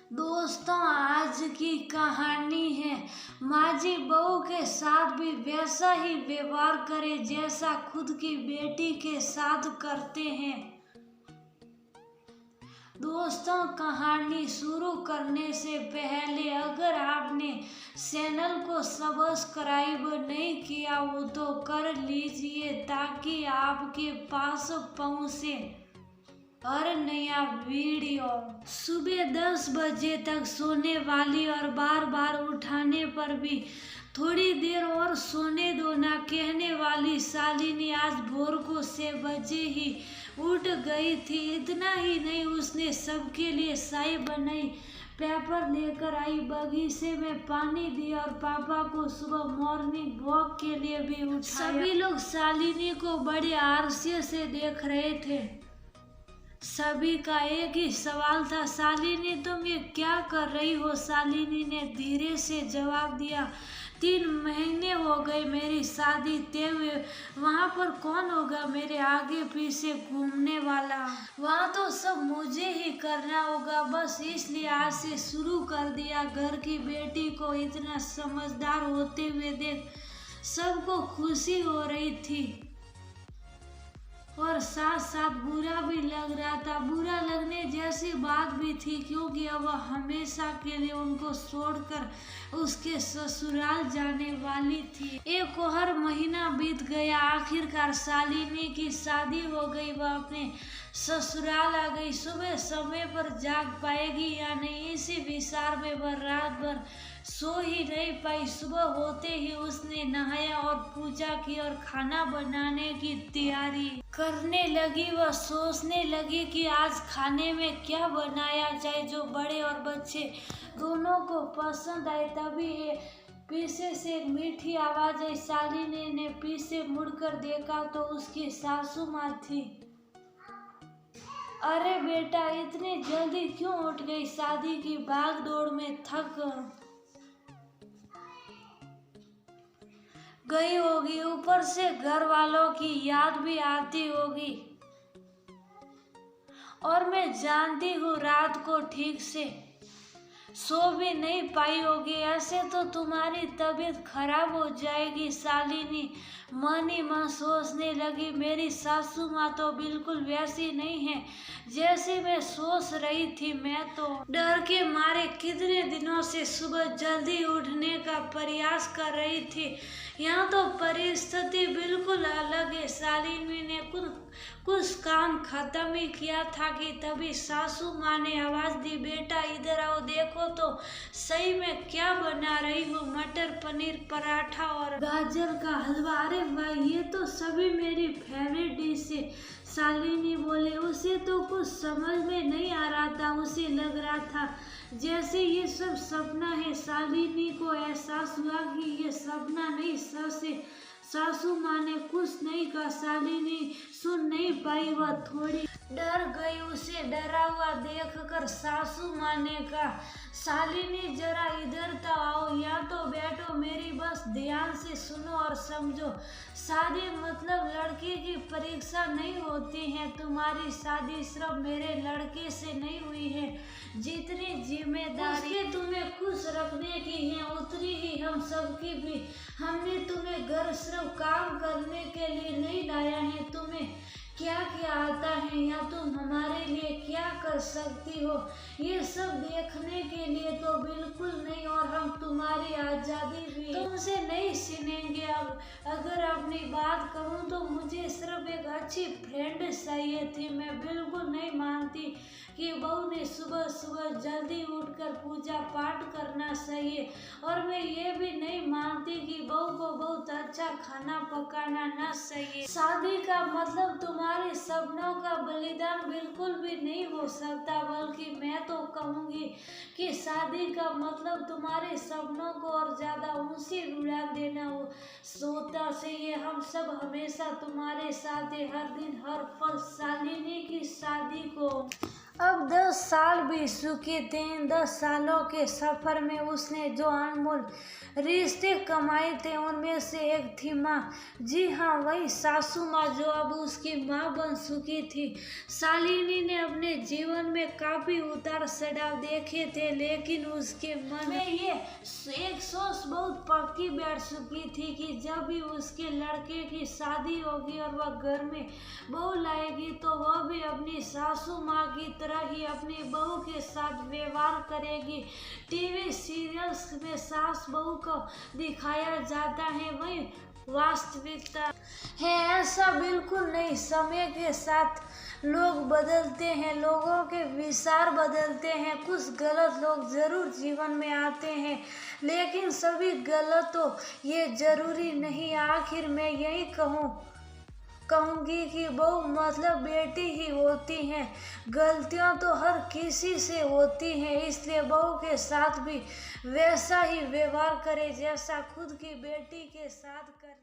दोस्तों, आज की कहानी है माँ जी बहू के साथ भी वैसा ही व्यवहार करे जैसा खुद की बेटी के साथ करते हैं। दोस्तों, कहानी शुरू करने से पहले अगर आपने चैनल को सब्सक्राइब नहीं किया हो तो कर लीजिए ताकि आपके पास पहुंचे हर नया वीडियो। सुबह 10 बजे तक सोने वाली और बार बार उठाने पर भी थोड़ी देर और सोने दो ना कहने वाली शालिनी आज भोर को 6 बजे ही उठ गई थी। इतना ही नहीं, उसने सबके लिए चाय बनाई, पेपर लेकर आई, बगीचे में पानी दिया और पापा को सुबह मॉर्निंग वॉक के लिए भी उठाया। सभी लोग शालिनी को बड़े आश्चर्य से देख रहे थे। सभी का एक ही सवाल था, शालिनी तुम ये क्या कर रही हो? शालिनी ने धीरे से जवाब दिया, 3 महीने हो गए मेरी शादी तय हुए, वहाँ पर कौन होगा मेरे आगे पीछे घूमने वाला? वहाँ तो सब मुझे ही करना होगा, बस इसलिए आज से शुरू कर दिया। घर की बेटी को इतना समझदार होते हुए देख सबको खुशी हो रही थी और साथ साथ बुरा भी लग रहा था। बुरा लगने जैसी बात भी थी क्योंकि अब हमेशा के लिए उनको छोड़कर उसके ससुराल जाने वाली थी। एक और महीना बीत गया, आखिरकार शालिनी की शादी हो गई, वह अपने ससुराल आ गई। सुबह समय पर जाग पाएगी या नहीं, इसी विचार में वह रात भर सो ही नहीं पाई। सुबह होते ही उसने नहाया और पूजा की और खाना बनाने की तैयारी करने लगी। वह सोचने लगी कि आज खाने में क्या बनाया जाए जो बड़े और बच्चे दोनों को पसंद आए। तभी पीछे से एक मीठी आवाज आई। शालिनी ने पीछे मुड़कर देखा तो उसकी सासू माँ थी। अरे बेटा, इतनी जल्दी क्यों उठ गई? शादी की भाग दौड़ में थक गई होगी, ऊपर से घर वालों की याद भी आती होगी और मैं जानती हूँ रात को ठीक से सो भी नहीं पाई होगी, ऐसे तो तुम्हारी तबीयत खराब हो जाएगी। शालिनी मन ही मन सोचने लगी, मेरी सासू माँ तो बिल्कुल वैसी नहीं है जैसे मैं सोच रही थी। मैं तो डर के मारे कितने दिनों से सुबह जल्दी उठने का प्रयास कर रही थी, यहाँ तो परिस्थिति बिल्कुल अलग है। शालिनी ने कुछ काम खत्म ही किया था कि तभी सासू माँ ने आवाज दी, बेटा इधर आओ, देखो तो सही में क्या बना रही हूँ। मटर पनीर पराठा और गाजर का हलवा। अरे वाह, ये तो सभी मेरी फेवरेट डिश है। शालिनी बोले, उसे तो कुछ समझ में नहीं आ रहा था, उसे लग रहा था जैसे ये सब सपना है। शालिनी को एहसास हुआ कि ये सपना नहीं सच है। सासू माँ ने कुछ नहीं कहा, शालिनी सुन नहीं पाई, वह थोड़ी डर गई। उसे डरा हुआ देखकर सासू माँ ने कहा, शालिनी जरा इधर तो आओ, या तो बैठो, मेरी बस ध्यान से सुनो और समझो। शादी मतलब लड़के की परीक्षा नहीं होती है। तुम्हारी शादी सिर्फ मेरे लड़के से नहीं हुई है, जितनी जिम्मेदारी तुम्हें खुश रखने की है उतनी ही हम सबकी भी। हमने तुम्हें घर सिर्फ काम करने के लिए नहीं लाया है, तुम्हें क्या क्या आता है या तुम हमारे लिए क्या कर सकती हो, ये सब देखने के लिए तो बिल्कुल नहीं। और हम तुम्हारी आज़ादी भी तुमसे नहीं छीनेंगे। अब अगर अपनी बात कहूँ तो मुझे सिर्फ एक अच्छी फ्रेंड चाहिए थी। मैं बिल्कुल नहीं मानती कि बहू ने सुबह सुबह जल्दी उठकर पूजा पाठ करना चाहिए, और मैं ये भी नहीं मानती कि बहू को बहुत अच्छा खाना पकाना ना चाहिए। शादी का मतलब तुम्हारे सपनों का बलिदान बिल्कुल भी नहीं हो सकता, बल्कि मैं तो कहूँगी कि शादी का मतलब तुम्हारे सपनों को और ज़्यादा ऊंची उड़ान देना हो सोता चाहिए। हम सब हमेशा तुम्हारे साथ हैं, हर दिन हर पल। शालिनी की शादी को अब 10 साल बीत चुके थे। इन 10 सालों के सफर में उसने जो अनमोल रिश्ते कमाए थे उनमें से एक थी माँ। जी हाँ, वही सासू माँ जो अब उसकी माँ बन चुकी थी। शालिनी ने अपने जीवन में काफी उतार चढ़ाव देखे थे, लेकिन उसके मन में ये एक सोच बहुत पक्की बैठ चुकी थी कि जब भी उसके लड़के की शादी होगी और वह घर में बहू लाएगी तो वह भी अपनी सासू माँ की तरह ही अपनी बहू के साथ व्यवहार करेगी। टीवी सीरियल्स में सास बहू को दिखाया जाता है, वही वास्तविकता है ऐसा बिल्कुल नहीं। समय के साथ लोग बदलते हैं, लोगों के विचार बदलते हैं। कुछ गलत लोग जरूर जीवन में आते हैं, लेकिन सभी गलत तो ये जरूरी नहीं। आखिर मैं यही कहूँगी कि बहू मतलब बेटी ही होती हैं। गलतियाँ तो हर किसी से होती हैं, इसलिए बहू के साथ भी वैसा ही व्यवहार करें जैसा खुद की बेटी के साथ कर